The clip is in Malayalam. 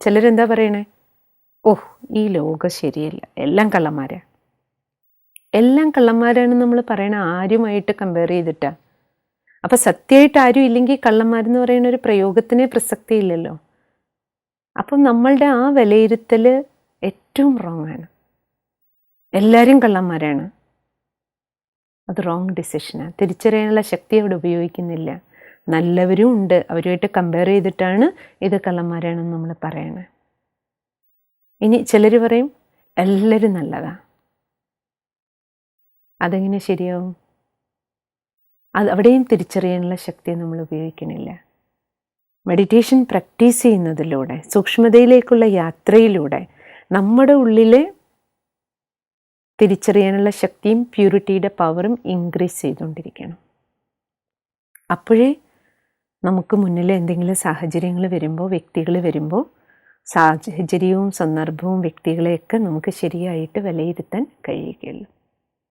ചിലരെന്താ പറയണേ, ഓഹ് ഈ ലോകം ശരിയല്ല, എല്ലാം കള്ളന്മാരാ. എല്ലാം കള്ളന്മാരാണ് നമ്മൾ പറയണ ആരുമായിട്ട് കമ്പയർ ചെയ്തിട്ടാ? അപ്പം സത്യമായിട്ട് ആരും ഇല്ലെങ്കിൽ കള്ളന്മാരെന്ന് പറയുന്ന ഒരു പ്രയോഗത്തിനെ പ്രസക്തി ഇല്ലല്ലോ. അപ്പം നമ്മളുടെ ആ വിലയിരുത്തൽ ഏറ്റവും റോങ് ആണ്. എല്ലാവരും കള്ളന്മാരാണ്, അത് റോങ് ഡിസിഷനാണ്. തിരിച്ചറിയാനുള്ള ശക്തി അവിടെ ഉപയോഗിക്കുന്നില്ല. നല്ലവരും ഉണ്ട്, അവരുമായിട്ട് കമ്പയർ ചെയ്തിട്ടാണ് ഇത് കള്ളന്മാരാണെന്ന് നമ്മൾ പറയണേ. ഇനി ചിലർ പറയും എല്ലാവരും നല്ലതാ. അതെങ്ങനെ ശരിയാവും? അത് അവിടെയും തിരിച്ചറിയാനുള്ള ശക്തി നമ്മൾ ഉപയോഗിക്കണില്ല. മെഡിറ്റേഷൻ പ്രാക്ടീസ് ചെയ്യുന്നതിലൂടെ, സൂക്ഷ്മതയിലേക്കുള്ള യാത്രയിലൂടെ നമ്മുടെ ഉള്ളിലെ തിരിച്ചറിയാനുള്ള ശക്തിയും പ്യൂരിറ്റിയുടെ പവറും ഇൻക്രീസ് ചെയ്തുകൊണ്ടിരിക്കണം. അപ്പോഴേ നമുക്ക് മുന്നിൽ എന്തെങ്കിലും സാഹചര്യങ്ങൾ വരുമ്പോൾ, വ്യക്തികൾ വരുമ്പോൾ, സാഹചര്യവും സന്ദർഭവും വ്യക്തികളെയൊക്കെ നമുക്ക് ശരിയായിട്ട് വിലയിരുത്താൻ കഴിയുകയുള്ളൂ.